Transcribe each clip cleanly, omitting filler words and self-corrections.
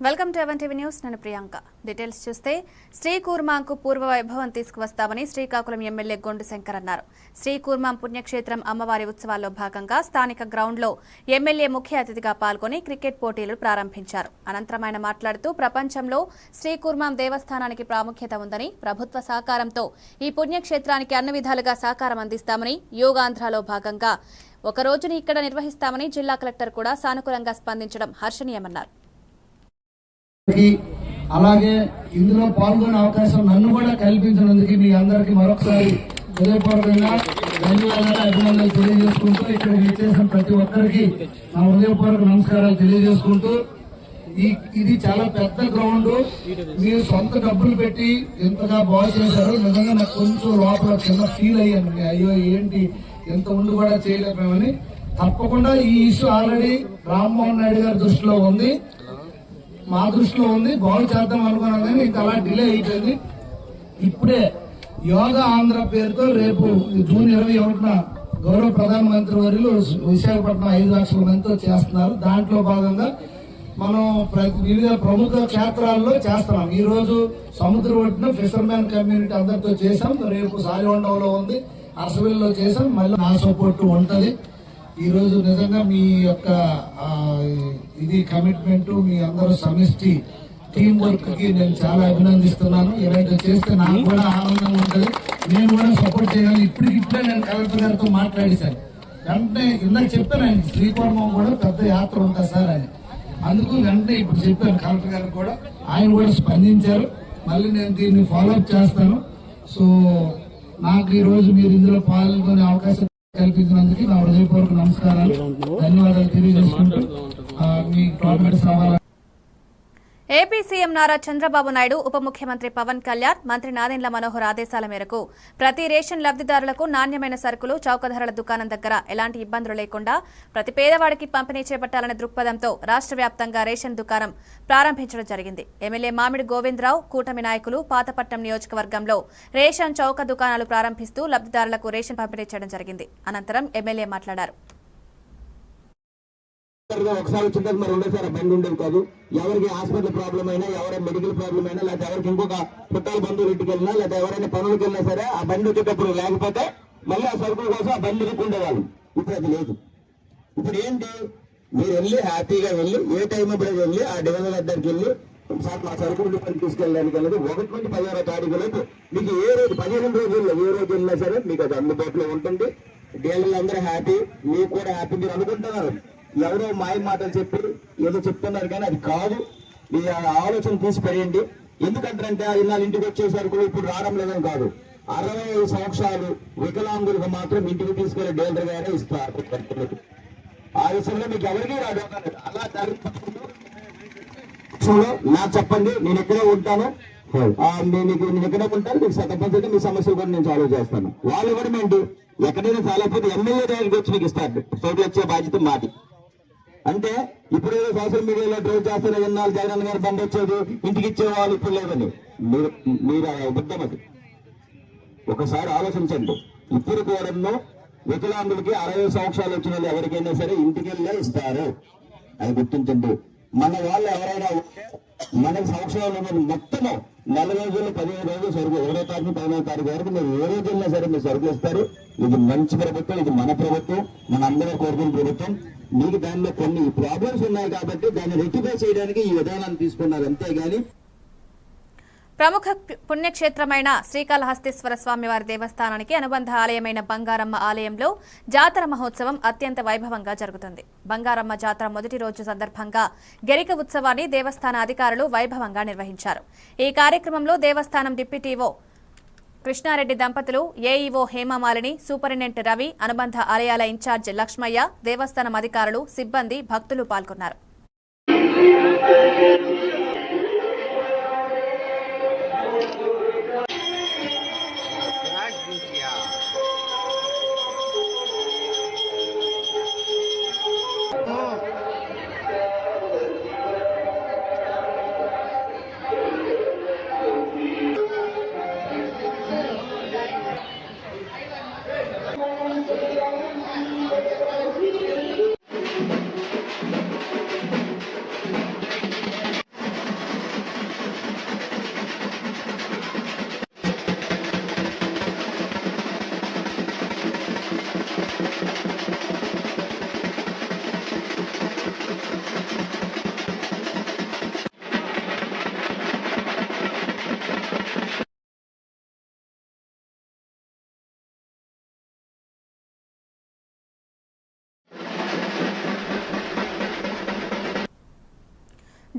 Welcome to even TV news. నేను Priyanka. Details చూస్తే శ్రీకూర్మాంకు పూర్వ వైభవం తీసుకువస్తామని శ్రీకాకుళం ఎమ్మెల్యే గొండు శంకర్ అన్నారు. శ్రీకూర్మాం పుణ్యక్షేత్రం అమ్మవారి ఉత్సవాల్లో భాగంగా స్థానిక గ్రౌండ్లో ఎమ్మెల్యే ముఖ్య అతిథిగా పాల్గొని క్రికెట్ పోటీలు ప్రారంభించారు. అనంతరం ఆయన మాట్లాడుతూ ప్రపంచంలో శ్రీకూర్మాం దేవస్థానానికి ప్రాముఖ్యత ఉందని, ప్రభుత్వ సహకారంతో ఈ పుణ్యక్షేత్రానికి అన్ని విధాలుగా సహకారం అందిస్తామని, యోగాంధ్రలో భాగంగా ఒక రోజుని ఇక్కడ నిర్వహిస్తామని జిల్లా కలెక్టర్ కూడా సానుకూలంగా స్పందించడం హర్షణీయమన్నారు. అలాగే ఇందులో పాల్గొనే అవకాశం నన్ను కూడా కల్పించినందుకు మీ అందరికీ మరొకసారి హృదయపూర్వకంగా ధన్యవాదాలు, అభినందనలు తెలియజేసుకుంటూ ఇక్కడ చేసిన ప్రతి ఒక్కరికి నా హృదయపూర్వక నమస్కారాలు తెలియజేసుకుంటూ, ఇది చాలా పెద్ద గ్రౌండ్. మీరు సొంత డబ్బులు పెట్టి ఎంతగా బాగు చేశారు. నిజంగా నాకు కొంచెం లోపల చిన్న ఫీల్ అయ్యాను, అయ్యో ఏంటి ఎంత ఉండి కూడా చేయలేకపోయామని. తప్పకుండా ఈ ఇష్యూ ఆల్రెడీ రామ్మోహన్ నాయుడు గారి దృష్టిలో ఉంది, మా దృష్టిలో ఉంది. బాగు చేద్దాం అనుకున్నాం కానీ ఇంకా అలా డిలే అయిపోయింది. ఇప్పుడే యోగా ఆంధ్ర పేరుతో రేపు జూన్ 21న గౌరవ ప్రధానమంత్రి వర్యులు విశాఖపట్నం 5 లక్షల మందితో చేస్తున్నారు. దాంట్లో భాగంగా మనం వివిధ ప్రముఖ క్షేత్రాల్లో చేస్తున్నాం. ఈ రోజు సముద్ర ఒడ్డున ఫిషర్మెన్ కమ్యూనిటీ అందరితో చేశాం. రేపు సాలివండంలో ఉంది, అరసవిల్లో చేశాం. మళ్ళీ నా సపోర్ట్ ఉంటది. ఈ రోజు నిజంగా మీ యొక్క ఇది కమిట్మెంట్, మీ అందరూ సమిష్టి టీం వర్క్ కి నేను చాలా అభినందిస్తున్నాను. ఇలాంటివి చేస్తే నాకు కూడా ఆనందంగా ఉంటుంది, నేను కూడా సపోర్ట్ చేయాలి. ఇప్పుడే నేను కలెక్టర్ గారితో మాట్లాడేశాను. వెంటనే ఇందాక చెప్పాను ఆయన శ్రీకూర్మం కూడా పెద్ద యాత్ర ఉంటుంది సార్ అని. అందుకు వెంటనే ఇప్పుడు చెప్పాను కలెక్టర్ గారికి కూడా, ఆయన కూడా స్పందించారు. మళ్ళీ నేను దీన్ని ఫాలోఅప్ చేస్తాను. సో నాకు ఈ రోజు మీరు ఇందులో పాల్గొనే అవకాశం కల్పించినందుకు నా హృదయపూర్వక నమస్కారాలు, ధన్యవాదాలు తెలియజేసుకుంటూ మీ కామెంట్స్ రావాలని. ఏపీ సీఎం నారా చంద్రబాబు నాయుడు, ఉప ముఖ్యమంత్రి పవన్ కళ్యాణ్, మంత్రి నాదెండ్ల మనోహర్ ఆదేశాల మేరకు ప్రతి రేషన్ లబ్దిదారులకు నాణ్యమైన సరుకులు చౌక ధరల దుకాణం దగ్గర ఎలాంటి ఇబ్బందులు లేకుండా ప్రతి పేదవాడికి పంపిణీ చేపట్టాలనే దృక్పథంతో రాష్ట్ర వ్యాప్తంగా రేషన్ దుకాణం ప్రారంభించడం జరిగింది. ఎమ్మెల్యే మామిడి గోవిందరావు, కూటమి నాయకులు పాతపట్నం నియోజకవర్గంలో రేషన్ చౌక దుకాణాలు ప్రారంభిస్తూ లబ్దిదారులకు రేషన్ పంపిణీ చేయడం జరిగింది. అనంతరం ఎమ్మెల్యే మాట్లాడారు. ఒకసారి వచ్చిన మరి ఉండేసారి బండి ఉండేది కాదు. ఎవరికి హాస్పిటల్ ప్రాబ్లం అయినా, ఎవరైనా మెడికల్ ప్రాబ్లం అయినా, లేకపోతే ఎవరికి ఇంకొక చుట్టాల బంధువులు ఇంటికి వెళ్ళినా, లేదా ఎవరైనా పనులకు వెళ్ళినా సరే ఆ బండి వచ్చేటప్పుడు లేకపోతే మళ్ళీ ఆ సరుకుల కోసం ఆ బండి ఇరుక్కుండేవాళ్ళు. ఇప్పుడు అది లేదు. ఇప్పుడు ఏంటి, మీరు వెళ్ళి హ్యాపీగా వెళ్ళి ఏ టైం అప్పుడు వెళ్ళి ఆ డివిజన్ దగ్గరికి వెళ్ళి సార్ మా సరుకులు పని తీసుకెళ్ళడానికి వెళ్ళదు. 1 నుండి 16వ తారీఖు లోపు మీకు ఏ రోజు 15 రోజుల్లో ఏ రోజు వెళ్ళినా సరే మీకు అది అందుబాటులో ఉంటుంది. డీలర్లు అందరూ హ్యాపీ, మీకు కూడా హ్యాపీ. మీరు అనుకుంటున్నారు ఎవరో మాయ మాటలు చెప్పి ఏదో చెప్తున్నారు, కానీ అది కాదు. మీ ఆలోచన తీసి పడేయండి. ఎందుకంటే ఇన్నాళ్ళు ఇంటికి వచ్చేసరికి ఇప్పుడు రావడం లేదని కాదు. 65 సంవత్సరాలు వికలాంగులకు మాత్రం ఇంటికి తీసుకెళ్లే డీలర్ గారే ఇస్తారు. ఆ విషయంలో మీకు ఎవరికీ రాదు. అలా నాకు చెప్పండి, నేను ఎక్కడే ఉంటాను, నేను ఎక్కడే ఉంటాను, మీకు తప్పనిసరిగా మీ సమస్యలు కూడా నేను సాల్వ్ చేస్తాను. వాళ్ళు కూడా ఏంటి, ఎక్కడైనా చాలకపోతే ఎమ్మెల్యే దగ్గరికి వచ్చి మీకు ఇస్తారు. చోటు వచ్చే బాధ్యత మాది. అంటే ఇప్పుడు ఏదో సోషల్ మీడియాలో డ్రైవ్ చేస్తారో ఎన్నాళ్ళు జగన్ గారు బండి వచ్చేది ఇంటికి ఇచ్చేవాళ్ళు ఇప్పుడు లేదని మీరు అబద్ధం. అది ఒకసారి ఆలోచించండి. ఇప్పుడు కూడా వికలాంగులకి 60 సంవత్సరాలు వచ్చిన వాళ్ళు ఎవరికైనా సరే ఇంటికి వెళ్ళే ఇస్తారు. అది గుర్తించండి. మన వాళ్ళు ఎవరైనా మనకి సంవత్సరాలు మొత్తము 4 రోజులు 15 రోజులు సరుకు 1వ తారీఖు 15వ తారీఖు వరకు మీరు ఏ రోజు వెళ్ళినా సరే మీరు సరుకులు ఇస్తారు. ఇది మంచి ప్రభుత్వం, ఇది మన ప్రభుత్వం, మన అందరూ కోరుకున్న ప్రభుత్వం. మీకు దానిలో కొన్ని ప్రాబ్లమ్స్ ఉన్నాయి కాబట్టి దాన్ని రెక్టిఫై చేయడానికి ఈ విధానాన్ని తీసుకున్నారు, అంతేగాని. ప్రముఖ పుణ్యక్షేత్రమైన శ్రీకాళహస్తీశ్వర స్వామివారి దేవస్థానానికి అనుబంధ ఆలయమైన బంగారమ్మ ఆలయంలో జాతర మహోత్సవం అత్యంత వైభవంగా జరుగుతుంది. బంగారమ్మ జాతర మొదటి రోజు సందర్భంగా గరిక ఉత్సవాన్ని దేవస్థాన అధికారులు వైభవంగా నిర్వహించారు. ఈ కార్యక్రమంలో దేవస్థానం డిప్యూటీఓ కృష్ణారెడ్డి దంపతులు, ఏఈఓ హేమమాలిని, సూపరింటెండెంట్ రవి, అనుబంధ ఆలయాల ఇన్ఛార్జ్ లక్ష్మయ్య, దేవస్థానం అధికారులు, సిబ్బంది, భక్తులు పాల్గొన్నారు.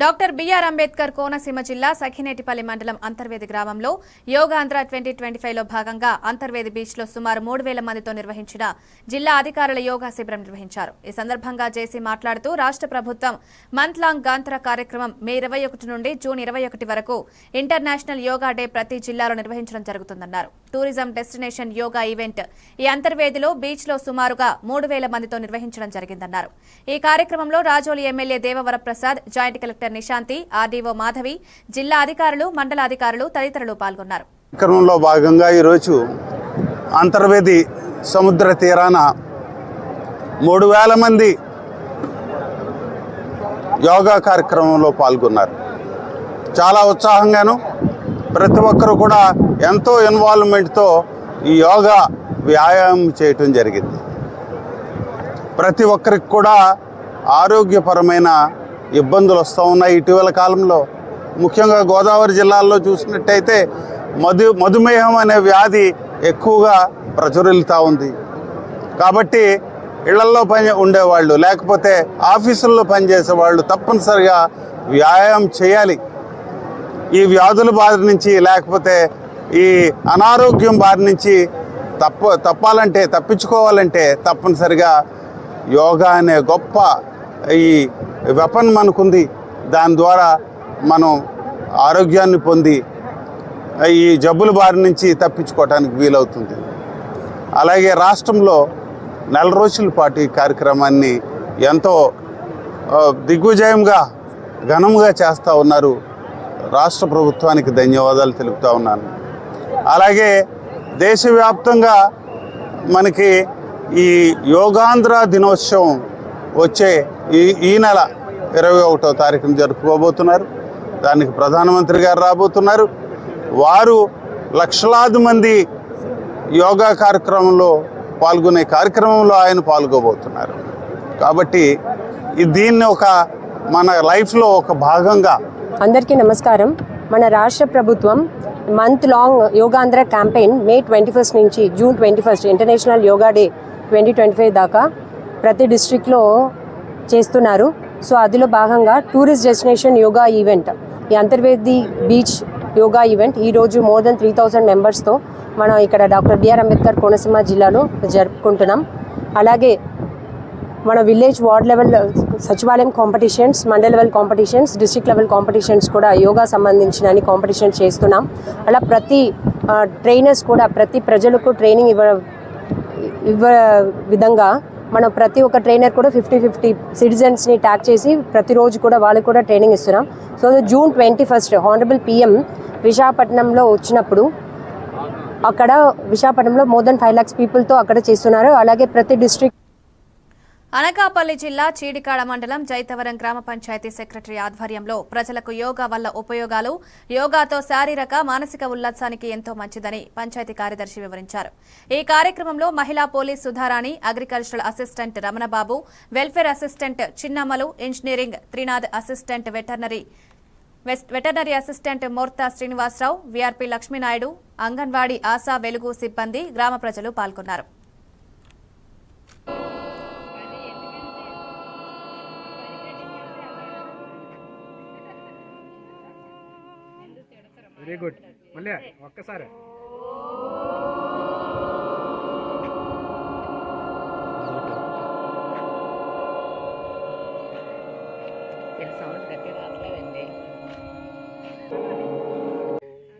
డాక్టర్ బిఆర్ అంబేద్కర్ కోనసీమ జిల్లా సఖినేటిపల్లి మండలం అంతర్వేది గ్రామంలో యోగాంధ్ర 2025లో భాగంగా అంతర్వేది బీచ్లో సుమారు 3,000 మందితో నిర్వహించిన జిల్లా అధికారుల యోగా శిబిరం నిర్వహించారు. ఈ సందర్భంగా జేసీ మాట్లాడుతూ రాష్ట్ర ప్రభుత్వం మంత్ లాంగ్ గాంధ్ర కార్యక్రమం మే 21 నుండి జూన్ 21 వరకు ఇంటర్నేషనల్ యోగా డే ప్రతి జిల్లాలో నిర్వహించడం జరుగుతుందన్నారు. టూరిజం డెస్టినేషన్ యోగా ఈవెంట్ ఈ అంతర్వేదిలో బీచ్లో సుమారుగా 3,000 మందితో నిర్వహించడం జరిగిందన్నారు. ఈ కార్యక్రమంలో Razole MLA Devavaraprasad, joint collector Nishanthi, RDO Madhavi, జిల్లా అధికారులు, మండల అధికారులు తదితరులు పాల్గొన్నారు. కార్యక్రమంలో భాగంగా ఈరోజు అంతర్వేది సముద్ర తీరాన 3,000 మంది యోగా కార్యక్రమంలో పాల్గొన్నారు. చాలా ఉత్సాహంగాను ప్రతి ఒక్కరు కూడా ఎంతో ఇన్వాల్వ్మెంట్తో ఈ యోగా వ్యాయామం చేయటం జరిగింది. ప్రతి ఒక్కరికి కూడా ఆరోగ్యపరమైన ఇబ్బందులు వస్తూ ఉన్నాయి. ఇటీవల కాలంలో ముఖ్యంగా గోదావరి జిల్లాల్లో చూసినట్టయితే మధుమేహం అనే వ్యాధి ఎక్కువగా ప్రచురిల్లుతూ ఉంది. కాబట్టి ఇళ్లల్లో ఉండేవాళ్ళు లేకపోతే ఆఫీసుల్లో పనిచేసేవాళ్ళు తప్పనిసరిగా వ్యాయామం చేయాలి. ఈ వ్యాధుల బారి నుంచి లేకపోతే ఈ అనారోగ్యం బారి నుంచి తప్పించుకోవాలంటే తప్పనిసరిగా యోగా అనే గొప్ప ఈ వెపన్ మనకుంది. దాని ద్వారా మనం ఆరోగ్యాన్ని పొంది ఈ జబ్బుల బారి నుంచి తప్పించుకోవడానికి వీలవుతుంది. అలాగే రాష్ట్రంలో 4 రోజుల పాటు ఈ కార్యక్రమాన్ని ఎంతో దిగ్విజయంగా ఘనంగా చేస్తూ ఉన్నారు. రాష్ట్ర ప్రభుత్వానికి ధన్యవాదాలు తెలుపుతూ ఉన్నాను. అలాగే దేశవ్యాప్తంగా మనకి ఈ యోగాంధ్ర దినోత్సవం వచ్చే ఈ నెల 21వ తారీఖున జరుపుకోబోతున్నారు. దానికి ప్రధానమంత్రి గారు రాబోతున్నారు. వారు లక్షలాది మంది యోగా కార్యక్రమంలో పాల్గొనే కార్యక్రమంలో ఆయన పాల్గొబోతున్నారు. కాబట్టి దీన్ని మన లైఫ్లో ఒక భాగంగా. అందరికీ నమస్కారం. మన రాష్ట్ర ప్రభుత్వం మంత్ లాంగ్ యోగాంధ్ర క్యాంపెయిన్ మే 21 నుంచి జూన్ 21 ఇంటర్నేషనల్ యోగా డే 2025 దాకా ప్రతి డిస్ట్రిక్ట్లో చేస్తున్నారు. సో అందులో భాగంగా టూరిస్ట్ డెస్టినేషన్ యోగా ఈవెంట్, ఈ అంతర్వేది బీచ్ యోగా ఈవెంట్ ఈరోజు మోర్ దెన్ 3,000 మెంబర్స్తో మనం ఇక్కడ డాక్టర్ బిఆర్ అంబేద్కర్ కోనసీమ జిల్లాలో జరుపుకుంటున్నాం. అలాగే మన విలేజ్ వార్డ్ లెవెల్ సచివాలయం competitions, mandal level competitions, district level competitions కూడా యోగా సంబంధించిన కాంపిటీషన్స్ చేస్తున్నాం. అలా ప్రతి ట్రైనర్స్ కూడా ప్రతి ప్రజలకు ట్రైనింగ్ ఇవ్వ విధంగా మనం ప్రతి ఒక్క ట్రైనర్ కూడా 50-50 సిటిజన్స్ని ట్యాగ్ చేసి ప్రతిరోజు కూడా వాళ్ళకి కూడా ట్రైనింగ్ ఇస్తున్నాం. సో జూన్ 21 హానరబుల్ PM విశాఖపట్నంలో వచ్చినప్పుడు అక్కడ విశాఖపట్నంలో మోర్ దెన్ 5 lakhs పీపుల్తో అక్కడ చేస్తున్నారు. అలాగే ప్రతి డిస్ట్రిక్ట్ అనకాపల్లి జిల్లా చీడికాడ మండలం జైతవరం గ్రామ పంచాయతీ సెక్రటరీ ఆధ్వర్యంలో ప్రజలకు యోగా వల్ల ఉపయోగాలు, యోగాతో శారీరక మానసిక ఉల్లాసానికి ఎంతో మంచిదని పంచాయతీ కార్యదర్శి వివరించారు. ఈ కార్యక్రమంలో మహిళా police Sudharani, agricultural assistant Ramanababu, welfare assistant Chinnammalu, engineering Trinath assistant veterinary assistant Mortha Srinivasarao, VRP Lakshminaidu, anganwadi ASHA Velugu సిబ్బంది, గ్రామ ప్రజలు పాల్గొన్నారు. Very good. మళ్ళీ ఒక్కసారి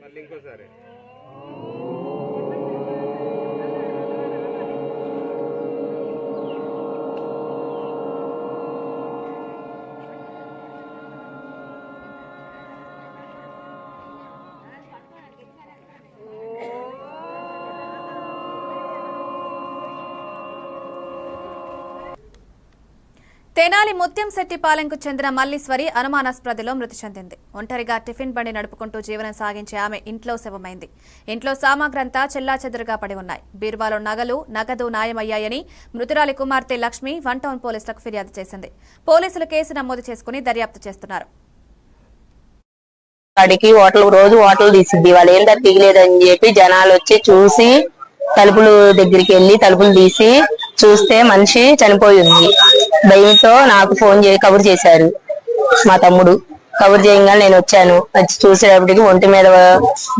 మళ్ళీ ఇంకోసారి. తెనాలి ముత్యంశెట్టిపాలెంకు చెందిన మల్లీశ్వరి అనుమానాస్పదలో మృతి చెందింది. ఒంటరిగా టిఫిన్ బండి నడుపుకుంటూ జీవనం సాగించే ఆమె ఇంట్లో శవమైంది. ఇంట్లో సామాగ్రంతా చెల్లాచెదురుగా పడి ఉన్నాయి. బీరువాలో నగదు నాయమయ్యాయని మృతురాలి కుమార్తె లక్ష్మి 1 టౌన్ పోలీసులకు ఫిర్యాదు చేసింది. పోలీసులు కేసు నమోదు చేసుకుని దర్యాప్తు చేస్తున్నారు. వాడికి రోజు హోటల్ తీసిద్ది. వాళ్ళు ఏంటో తీయలేదని చెప్పి జనాలు వచ్చి చూసి తలుపులు దగ్గరికి వెళ్లి తలుపులు తీసి చూస్తే మనిషి చనిపోయి ఉంది. భయంతో నాకు ఫోన్ చేసి కబురు చేశారు మా తమ్ముడు. కబుర్ చేయంగా నేను వచ్చాను. వచ్చి చూసేటప్పటికి ఒంటి మీద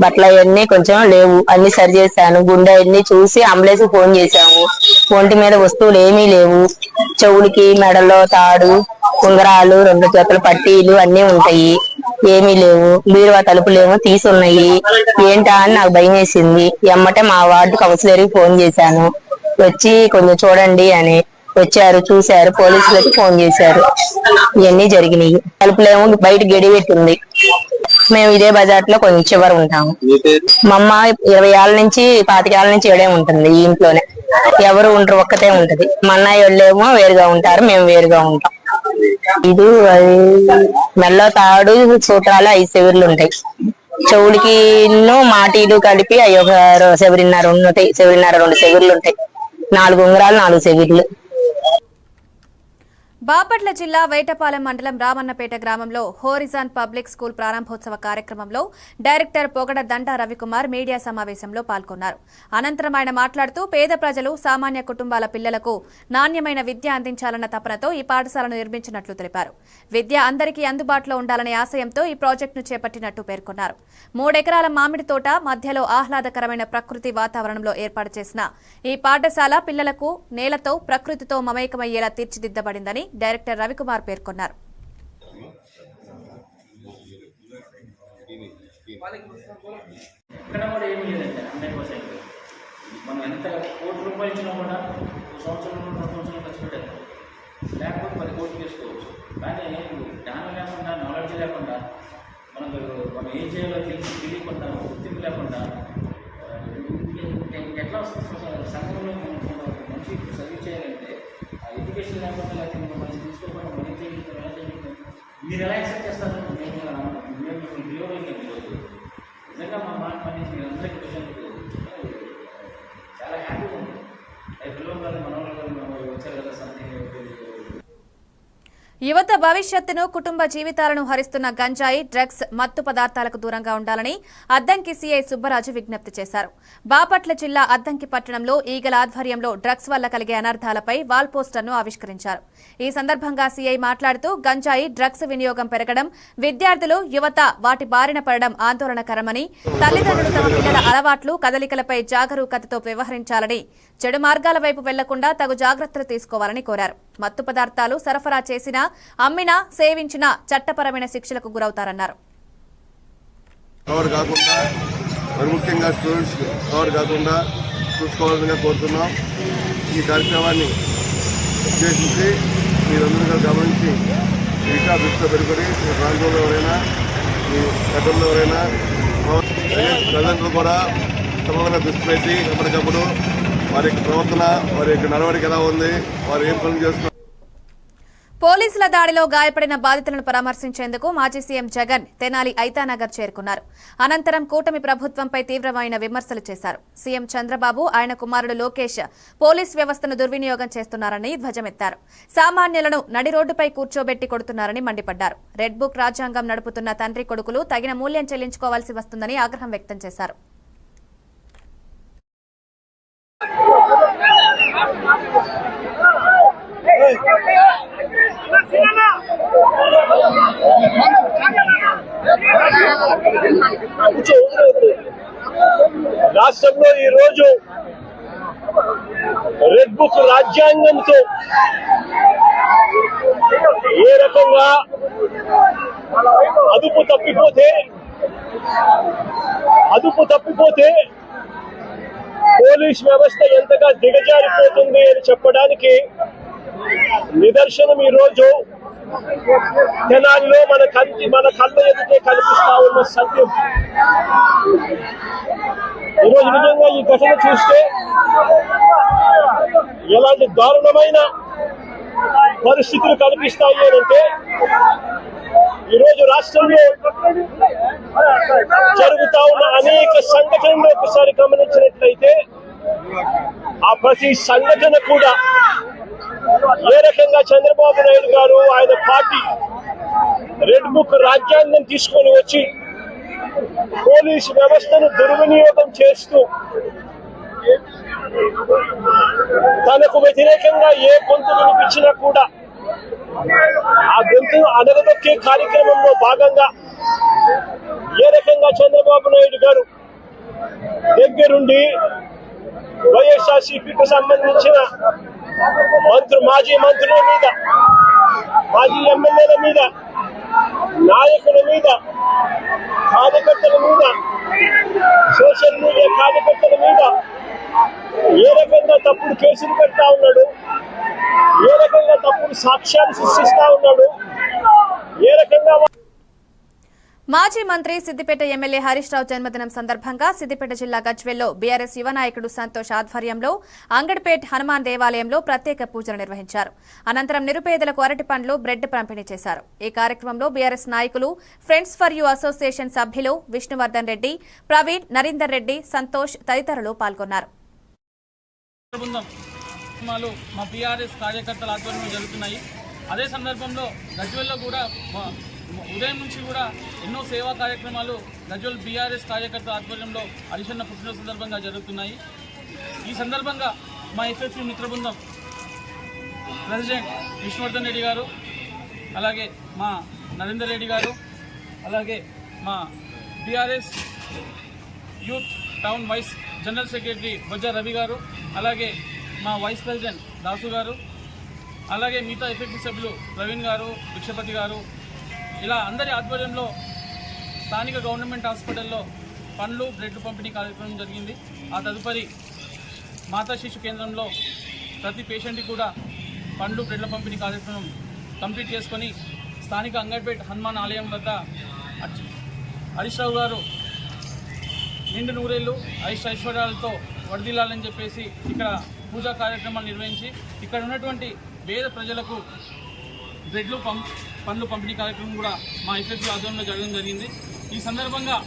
బట్టలు అవన్నీ కొంచెం లేవు, అన్ని సరి చేశాను. గుండె అన్ని చూసి అంబులెన్స్ ఫోన్ చేశాము. ఒంటి మీద వస్తువులు ఏమీ లేవు. చెవులకి మెడలో తాడు, ఉంగరాలు, 2 జతల పట్టీలు అన్ని ఉంటాయి, ఏమీ లేవు. బీరువా తలుపులేమో తీసి ఉన్నాయి. ఏంటా అని నాకు భయం వేసింది. ఎమ్మటే మా వార్డు కౌన్సిలర్ కి ఫోన్ చేశాను. వచ్చి కొంచెం చూడండి అని వచ్చారు, చూశారు. పోలీసులకి ఫోన్ చేశారు. ఇవన్నీ జరిగినాయి. తలుపులేమో బయట గడి పెట్టింది. మేము ఇదే బజార్ లో కొంచెం చివరి ఉంటాము. మా అమ్మ 20 ఏళ్ళ నుంచి 25 ఏళ్ళ నుంచి ఇక్కడే ఉంటుంది. ఈ ఇంట్లోనే ఎవరు ఉండరు, ఒక్కతే ఉంటది. మా అన్నయ్య వాళ్ళేమో వేరుగా ఉంటారు, మేము వేరుగా ఉంటాం. ఇది మెల్ల తాడు, సూత్రాలు 5 సెవిర్లు ఉంటాయి. చెవులకి మాటీలు కలిపి అవి ఒక 1.5 సెవిరిన్నర ఉంటాయి. 2 సెవిర్లు ఉంటాయి. 4 ఉంగరాలు, 4 సెవిర్లు. బాపట్ల జిల్లా వేటపాలెం మండలం రామన్నపేట గ్రామంలో హోరిజాన్ పబ్లిక్ స్కూల్ ప్రారంభోత్సవ కార్యక్రమంలో డైరెక్టర్ పొగడ దండ రవికుమార్ మీడియా సమావేశంలో పాల్గొన్నారు. అనంతరం ఆయన మాట్లాడుతూ పేద ప్రజలు, సామాన్య కుటుంబాల పిల్లలకు నాణ్యమైన విద్య అందించాలన్న తపనతో ఈ పాఠశాలను నిర్మించినట్లు తెలిపారు. విద్య అందరికీ అందుబాటులో ఉండాలనే ఆశయంతో ఈ ప్రాజెక్టును చేపట్టినట్టు పేర్కొన్నారు. 3 ఎకరాల మామిడి తోట మధ్యలో ఆహ్లాదకరమైన ప్రకృతి వాతావరణంలో ఏర్పాటు చేసిన ఈ పాఠశాల పిల్లలకు నేలతో, ప్రకృతితో మమేకమయ్యేలా తీర్చిదిద్దబడిందని డైరెక్టర్ రవికుమార్ పేర్కొన్నారు. ఇక్కడ కూడా ఏమీ లేదండి, 100%. మనం ఎంత ₹1,00,00,000 ఇచ్చినా కూడా 1 సంవత్సరం 2 సంవత్సరాలు ఖర్చు పెట్టారు, లేకపోతే 10 కోట్లు చేసుకోవచ్చు. కానీ జ్ఞానం లేకుండా, నాలెడ్జ్ లేకుండా, మనం ఏం చేయాలో తెలియకుండా, గుర్తింపు లేకుండా ఎట్లా వస్తుంది సంఘంలో మనిషి సర్వీస్ చేయాలంటే ఆ ఎడ్యుకేషన్ లేకుండా, లేకపోతే మనం తీసుకోకుండా మనం మీరు ఎలా యాక్సెప్ట్ చేస్తారు? మేము బిలోగలిగాం ఈరోజు. నిజంగా మా మాట పని మీరందరికీ చాలా హ్యాపీగా ఉంది. పిల్లలు గారు, మనవాళ్ళు గారు వచ్చారు కదా సంథింగ్. యువత భవిష్యత్తును, కుటుంబ జీవితాలను హరిస్తున్న గంజాయి, డ్రగ్స్, మత్తు పదార్థాలకు దూరంగా ఉండాలని అద్దంకి సీఐ సుబ్బరాజు విజ్ఞప్తి చేశారు. బాపట్ల జిల్లా అద్దంకి పట్టణంలో ఈగల ఆధ్వర్యంలో డ్రగ్స్ వల్ల కలిగే అనర్థాలపై వాల్ పోస్టర్ను ఆవిష్కరించారు. ఈ సందర్భంగా సీఐ మాట్లాడుతూ గంజాయి, డ్రగ్స్ వినియోగం పెరగడం, విద్యార్థులు, యువత వాటి బారిన పడడం ఆందోళనకరమని, తల్లిదండ్రులు తమ పిల్లల అలవాట్లు, కదలికలపై జాగరూకతతో వ్యవహరించాలని, చెడు మార్గాల వైపు వెళ్లకుండా తగు జాగ్రత్తలు తీసుకోవాలని కోరారు. మత్తు పదార్థాలు సరఫరా చేసినా, అమ్మినా, సేవించినా చట్టపరమైన శిక్షలకు గురవుతారన్నారు. కవర్ కాకుండా, మరి ముఖ్యంగా స్టూడెంట్స్ కవర్ కాకుండా చూసుకోవాలని కోరుతున్నాం. ఈ కార్యక్రమాన్ని ఉద్దేశించి మీరందరూ గమనించి ఇంకా దృష్టిలో పెట్టుకొని మీ ప్రాంతంలో ఎవరైనా, మీ గతంలో ఎవరైనా ప్రజలందరూ కూడా సమగ్రంగా దృష్టి పెట్టి ఎప్పటికప్పుడు వారి యొక్క ప్రవర్తన, వారి యొక్క నడవడిక ఎలా ఉంది, వారు ఏం పనులు చేస్తున్నారు. పోలీసుల దాడిలో గాయపడిన బాధితులను పరామర్శించేందుకు మాజీ సీఎం జగన్ తెనాలి ఐతానగర్ చేరుకున్నారు. అనంతరం కూటమి ప్రభుత్వంపై తీవ్రమైన విమర్శలు చేశారు. సీఎం చంద్రబాబు, ఆయన కుమారుడు లోకేష్ పోలీస్ వ్యవస్థను దుర్వినియోగం చేస్తున్నారని ధ్వజమెత్తారు. సామాన్యులను నడి రోడ్డుపై కూర్చోబెట్టి కొడుతున్నారని మండిపడ్డారు. రెడ్ బుక్ రాజ్యాంగం నడుపుతున్న తండ్రి కొడుకులు తగిన మూల్యం చెల్లించుకోవాల్సి వస్తుందని ఆగ్రహం వ్యక్తం చేశారు. రాష్ట్రంలో ఈ రోజు రెడ్ బుక్ రాజ్యాంగంతో ఏ రకంగా అదుపు తప్పిపోతే పోలీస్ వ్యవస్థ ఎంతగా దిగజారిపోతుంది అని చెప్పడానికి నిదర్శనం ఈ రోజు తెనాలిలో మన కళ్ళ ఎదుటే కనిపిస్తా ఉన్న సత్యం. ఈరోజు నిజంగా ఈ ఘటన చూస్తే ఎలాంటి దారుణమైన పరిస్థితులు కనిపిస్తాయి అంటే, ఈరోజు రాష్ట్రంలో జరుగుతా ఉన్న అనేక సంఘటనలు ఒకసారి గమనించినట్లయితే ఆ ప్రతి సంఘటన కూడా ఏ రకంగా చంద్రబాబు నాయుడు గారు, ఆయన పార్టీ రెడ్ బుక్ రాజ్యాంగం తీసుకొని వచ్చి పోలీసు వ్యవస్థను దుర్వినియోగం చేస్తూ తనకు వ్యతిరేకంగా ఏ గొంతు వినిపించినా కూడా ఆ గొంతు అడగదొక్కే కార్యక్రమంలో భాగంగా ఏ రకంగా చంద్రబాబు నాయుడు గారు దగ్గరుండి వైఎస్ఆర్సీపీకి సంబంధించిన మాజీ మంత్రుల మీద, మాజీ ఎమ్మెల్యేల మీద, నాయకుల మీద, కార్యకర్తల మీద, సోషల్ మీడియా కార్యకర్తల మీద ఏ రకంగా తప్పుడు కేసులు పెడతా ఉన్నాడు, ఏ రకంగా తప్పుడు సాక్ష్యాలు సృష్టిస్తా ఉన్నాడు, ఏ రకంగా మాజీ మంత్రి సిద్దిపేట ఎమ్మెల్యే హరీష్ రావు జన్మదినం సందర్భంగా సిద్దిపేట జిల్లా గజ్వేల్లో బీఆర్ఎస్ యువ నాయకుడు సంతోష్ ఆధ్వర్యంలో అంగడిపేట్ హనుమాన్ దేవాలయంలో ప్రత్యేక పూజలు నిర్వహించారు. అనంతరం నిరుపేదలకు అరటి పండ్లు, బ్రెడ్ పంపిణీ చేశారు. ఈ కార్యక్రమంలో బీఆర్ఎస్ నాయకులు, ఫ్రెండ్స్ ఫర్ యూ అసోసియేషన్ సభ్యులు విష్ణువర్ధన్ రెడ్డి, ప్రవీణ్, నరీందర్ రెడ్డి, సంతోష్ తదితరులు పాల్గొన్నారు. మా బీఆర్ఎస్ కార్యకర్తల ఆధ్వర్యంలో జరుగుతున్నాయి. అదే సందర్భంలో గజ్వేల్లో కూడా ఉదయం నుంచి కూడా ఎన్నో సేవా కార్యక్రమాలు గజ్వేల్ బీఆర్ఎస్ కార్యకర్తల ఆధ్వర్యంలో హరీషన్న పుట్టినరోజు సందర్భంగా జరుగుతున్నాయి. ఈ సందర్భంగా మా ఎఫ్ఎఫ్యూ మిత్ర బృందం ప్రెసిడెంట్ విష్ణువర్ధన్ రెడ్డి గారు, అలాగే మా నరేందర్ రెడ్డి గారు, అలాగే మా BRS youth town vice general secretary Bojja Ravi గారు, అలాగే మా వైస్ ప్రెసిడెంట్ దాసు గారు, అలాగే మిగతా ఎఫ్ఎఫ్యూ సభ్యులు ప్రవీణ్ గారు, భిక్షపతి గారు, ఇలా అందరి ఆధ్వర్యంలో స్థానిక గవర్నమెంట్ హాస్పిటల్లో పండ్లు, బ్రెడ్ పంపిణీ కార్యక్రమం జరిగింది. ఆ తదుపరి మాతా శిశు కేంద్రంలో ప్రతి పేషెంట్కి కూడా పండ్లు, బ్రెడ్ల పంపిణీ కార్యక్రమం కంప్లీట్ చేసుకొని స్థానిక అంగడిపేట్ హనుమాన్ ఆలయం వద్ద హరీష్ రావు గారు నిండు నూరేళ్లు ఐశ్వర్యాలతో వర్ధిల్లాలని చెప్పేసి ఇక్కడ పూజా కార్యక్రమాలు నిర్వహించి ఇక్కడ ఉన్నటువంటి పేద ప్రజలకు బ్రెడ్లు, పండ్లు పంపిణీ కార్యక్రమం కూడా మా ఎఫ్ఎఫ్యూ ఆధ్వర్యంలో జరగడం జరిగింది. ఈ సందర్భంగా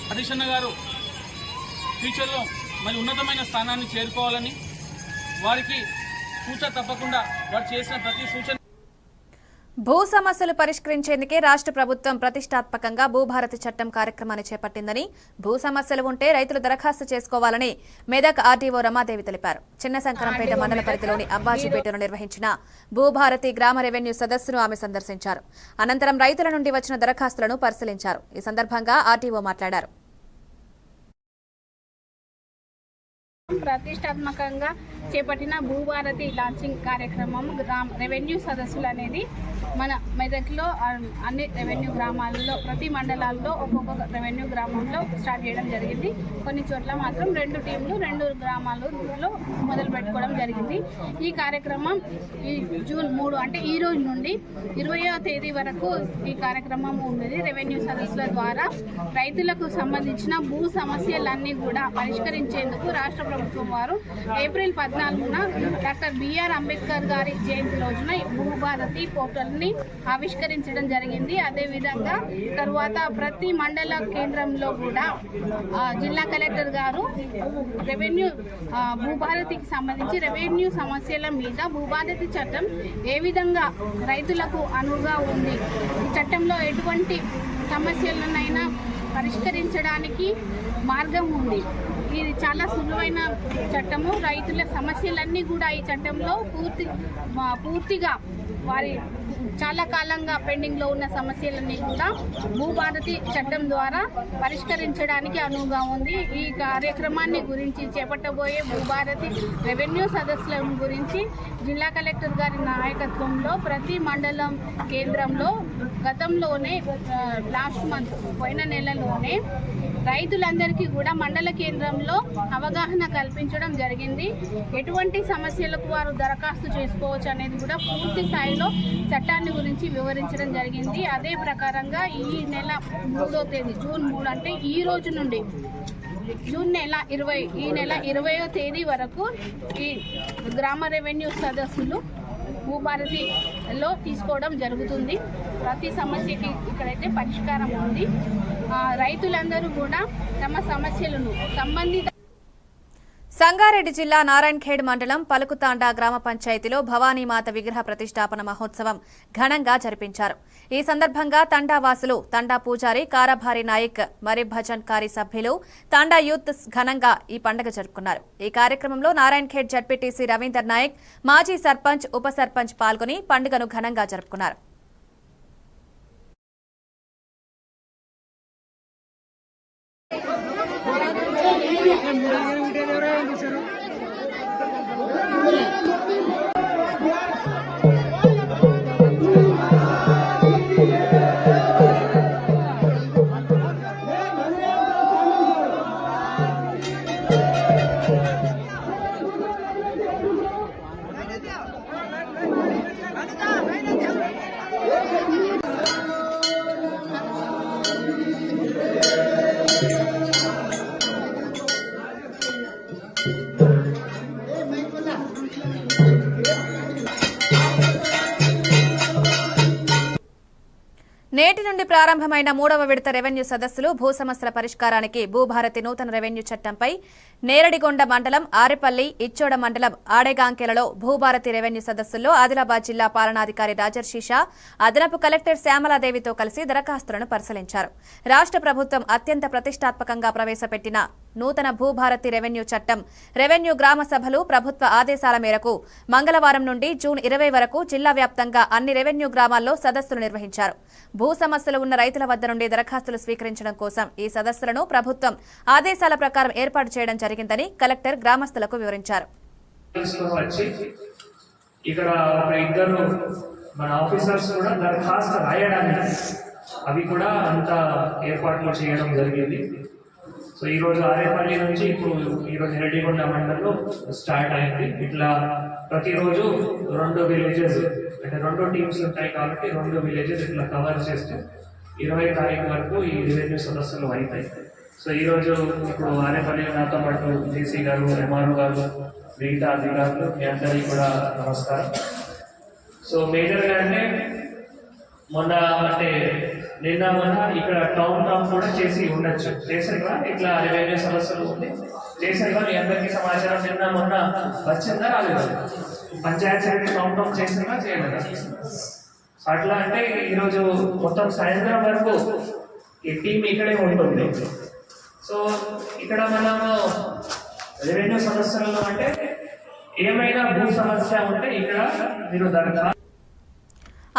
హరీష్ అన్న గారు ఫ్యూచర్లో మరి ఉన్నతమైన స్థానాన్ని చేరుకోవాలని, వారికి సూచన తప్పకుండా వారు చేసిన ప్రతి సూచన. భూ సమస్యలు పరిష్కరించేందుకే రాష్ట్ర ప్రభుత్వం ప్రతిష్టాత్మకంగా భూభారతి చట్టం కార్యక్రమాన్ని చేపట్టిందని, భూ సమస్యలు ఉంటే రైతులు దరఖాస్తు చేసుకోవాలని మెదక్ ఆర్డీఓ రమాదేవి తెలిపారు. చిన్న శంకరంపేట మండల పరిధిలోని అబ్బాజీపేటలో నిర్వహించిన భూభారతి గ్రామ రెవెన్యూ సదస్సును ఆమె సందర్శించారు. అనంతరం రైతుల నుండి వచ్చిన దరఖాస్తులను పరిశీలించారు. ఈ సందర్భంగా ఆర్డీఓ మాట్లాడారు. ప్రతిష్టాత్మకంగా చేపట్టిన భూభారతి లాంచింగ్ కార్యక్రమం రెవెన్యూ సదస్సులు అనేది మన మెదక్లో అన్ని రెవెన్యూ గ్రామాలలో, ప్రతి మండలాల్లో ఒక్కొక్క రెవెన్యూ గ్రామంలో స్టార్ట్ చేయడం జరిగింది. కొన్ని చోట్ల మాత్రం 2 టీంలు 2 గ్రామాలలో మొదలు పెట్టుకోవడం జరిగింది. ఈ కార్యక్రమం ఈ జూన్ 3 అంటే ఈ రోజు నుండి 20వ తేదీ వరకు ఈ కార్యక్రమం ఉన్నది. రెవెన్యూ సదస్సుల ద్వారా రైతులకు సంబంధించిన భూ సమస్యలన్నీ కూడా పరిష్కరించేందుకు రాష్ట్ర ప్రభుత్వం వారు ఏప్రిల్ 14న డాక్టర్ బిఆర్ అంబేద్కర్ గారి జయంతి రోజున భూభారతి పోర్టల్ని ఆవిష్కరించడం జరిగింది. అదేవిధంగా తరువాత ప్రతి మండల కేంద్రంలో కూడా జిల్లా కలెక్టర్ గారు రెవెన్యూ భూభారతికి సంబంధించి రెవెన్యూ సమస్యల మీద భూభారతి చట్టం ఏ విధంగా రైతులకు అనువుగా ఉంది, ఈ చట్టంలో ఎటువంటి సమస్యలనైనా పరిష్కరించడానికి మార్గం ఉంది. ఇది చాలా సులువైన చట్టము. రైతుల సమస్యలన్నీ కూడా ఈ చట్టంలో పూర్తిగా వారి చాలా కాలంగా పెండింగ్లో ఉన్న సమస్యలన్నీ కూడా భూభారతి చట్టం ద్వారా పరిష్కరించడానికి అనువుగా ఉంది. ఈ కార్యక్రమాన్ని గురించి చేపట్టబోయే భూభారతి రెవెన్యూ సదస్సుల గురించి జిల్లా కలెక్టర్ గారి నాయకత్వంలో ప్రతి మండలం కేంద్రంలో గతంలోనే లాస్ట్ మంత్ పోయిన నెలలోనే రైతులందరికీ కూడా మండల కేంద్రంలో అవగాహన కల్పించడం జరిగింది. ఎటువంటి సమస్యలకు వారు దరఖాస్తు చేసుకోవచ్చు అనేది కూడా పూర్తి స్థాయిలో చట్టాన్ని గురించి వివరించడం జరిగింది. అదే ప్రకారంగా ఈ నెల 3వ తేదీ జూన్ 3 అంటే ఈ రోజు నుండి జూన్ నెల 20 ఈ నెల 20వ తేదీ వరకు ఈ గ్రామ రెవెన్యూ సదస్సులు భూభారతిలో తీసుకోవడం జరుగుతుంది. ప్రతి సమస్యకి ఇక్కడైతే పరిష్కారం ఉంది. రైతులందరూ కూడా తమ సమస్యలను సంబంధిత సంగారెడ్డి జిల్లా నారాయణఖేడ్ మండలం పలుకుతాండా గ్రామ పంచాయతీలో భవానీమాత విగ్రహ ప్రతిష్టాపన మహోత్సవం ఘనంగా జరిపించారు. ఈ సందర్భంగా తండావాసులు, తండా పూజారి, కారాభారి నాయక్, మరి భజన్ కారీ సభ్యులు, తండా యూత్ ఘనంగా ఈ పండుగ జరుపుకున్నారు. ఈ కార్యక్రమంలో నారాయణఖేడ్ జడ్పీటీసీ రవీందర్ నాయక్, మాజీ సర్పంచ్, ఉప సర్పంచ్ పాల్గొని పండుగను ఘనంగా జరుపుకున్నారు. నేటి నుండి ప్రారంభమైన 3వ విడత రెవెన్యూ సదస్సులు భూ సమస్యల పరిష్కారానికి భూభారతి నూతన రెవెన్యూ చట్టంపై నేరడిగొండ మండలం, ఆరెపల్లి, ఇచ్చోడ మండలం, ఆడేగాంకెలలో భూభారతి రెవెన్యూ సదస్సుల్లో ఆదిలాబాద్ జిల్లా పాలనాధికారి రాజర్షిషా, అదనపు కలెక్టర్ శ్యామలాదేవితో కలిసి దరఖాస్తులను పరిశీలించారు. రాష్ట్ర ప్రభుత్వం అత్యంత ప్రతిష్టాత్మకంగా ప్రవేశపెట్టిన నూతన భూభారతి రెవెన్యూ చట్టం, రెవెన్యూ గ్రామ సభలు ప్రభుత్వ ఆదేశాల మేరకు మంగళవారం నుండి జూన్ 20 వరకు జిల్లా వ్యాప్తంగా అన్ని రెవెన్యూ గ్రామాల్లో సదస్సులు నిర్వహించారు. భూ సమస్యలు ఉన్న రైతుల వద్ద నుండి దరఖాస్తులు స్వీకరించడం కోసం ఈ సదస్సులను ప్రభుత్వం ఆదేశాల ప్రకారం ఏర్పాటు చేయడం జరిగిందని కలెక్టర్ గ్రామస్తులకు వివరించారు. ఇక్కడ ఇద్దరు మన ఆఫీసర్స్ కూడా దరఖాస్తు రాయడానికి అవి కూడా అంత ఏర్పాట్లు చేయడం జరిగింది. సో ఈరోజు ఆరేపల్లి నుంచి ఇప్పుడు ఈరోజు రెడ్డిగొండ మండలంలో స్టార్ట్ అయింది. ఇట్లా ప్రతిరోజు 2 విలేజెస్ అంటే 2 టీమ్స్ ఉంటాయి కాబట్టి 2 విలేజెస్ ఇట్లా కవర్ చేస్తే 20 తారీఖు వరకు ఈ రెవెన్యూ సదస్సులు అవుతాయి. సో ఈరోజు ఇప్పుడు ఆరేపల్లి నాతో పాటు జేసీ గారు, ఎంఆర్ఓ గారు, మిగతా అధికారులు మీ అందరికీ కూడా నమస్కారం. సో మేజర్గా అంటే నిన్న మొన్న ఇక్కడ టౌన్ కూడా చేసి ఉండొచ్చు, చేసేగా ఇట్లా రెవెన్యూ సమస్యలు ఉంది చేసేగా మీ అందరికీ సమాచారం నిన్న మొన్న వచ్చిందా రాలేదు, పంచాయత్ సెక్రటరీ టౌన్ చేసేగా చేయలేదా. అట్లా అంటే ఈరోజు మొత్తం సాయంత్రం వరకు ఈ టీం ఇక్కడే ఉంటుంది. సో ఇక్కడ మనము రెవెన్యూ సమస్యలలో అంటే ఏమైనా భూ సమస్య ఉంటే ఇక్కడ మీరు దరఖాస్తు.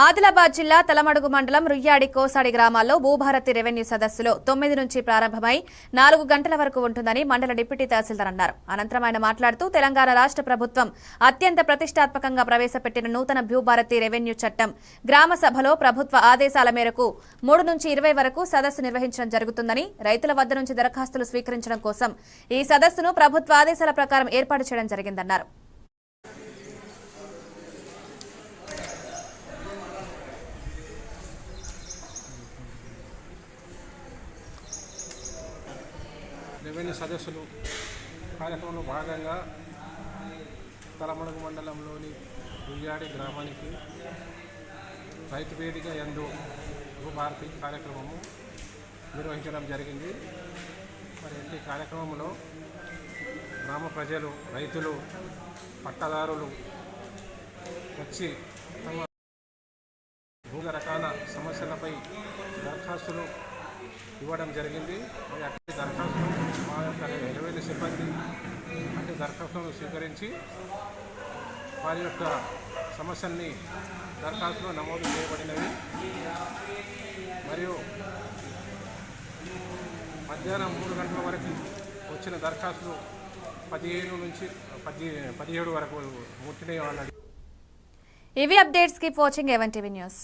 ఆదిలాబాద్ జిల్లా తలమడుగు మండలం రుయ్యాడి, కోసాడి గ్రామాల్లో భూభారతి రెవెన్యూ సదస్సులో 9 నుంచి ప్రారంభమై 4 గంటల వరకు ఉంటుందని మండల డిప్యూటీ తహసీల్దార్ అన్నారు. అనంతరం ఆయన మాట్లాడుతూ తెలంగాణ రాష్ట్ర ప్రభుత్వం అత్యంత ప్రతిష్టాత్మకంగా ప్రవేశపెట్టిన నూతన భూభారతి రెవెన్యూ చట్టం గ్రామ సభలో ప్రభుత్వ ఆదేశాల మేరకు 3 నుంచి 20 వరకు సదస్సు నిర్వహించడం జరుగుతుందని, రైతుల వద్ద నుంచి దరఖాస్తులు స్వీకరించడం కోసం ఈ సదస్సును ప్రభుత్వ ఆదేశాల ప్రకారం ఏర్పాటు చేయడం జరిగిందన్నారు. రెవెన్యూ సదస్సులు కార్యక్రమంలో భాగంగా తలమడుగు మండలంలోని రుయ్యాడి గ్రామానికి రైతు వేదిక యందు భూభారతి కార్యక్రమము నిర్వహించడం జరిగింది. మరి ఈ కార్యక్రమంలో గ్రామ ప్రజలు, రైతులు, పట్టదారులు వచ్చి తమ వివిధ రకాల సమస్యలపై దరఖాస్తులు ఇవ్వడం జరిగింది. మరి అట్టి దరఖాస్తులు మా యొక్క రెవెన్యూ సిబ్బంది అట్టి దరఖాస్తులను స్వీకరించి వారి యొక్క సమస్యల్ని దరఖాస్తులో నమోదు చేయబడినవి. మరియు మధ్యాహ్నం 3 గంటల వరకు వచ్చిన దరఖాస్తులు 15 నుంచి 17 వరకు ముట్టినాయి. ఇవి updates. Keep watching A1 TV news.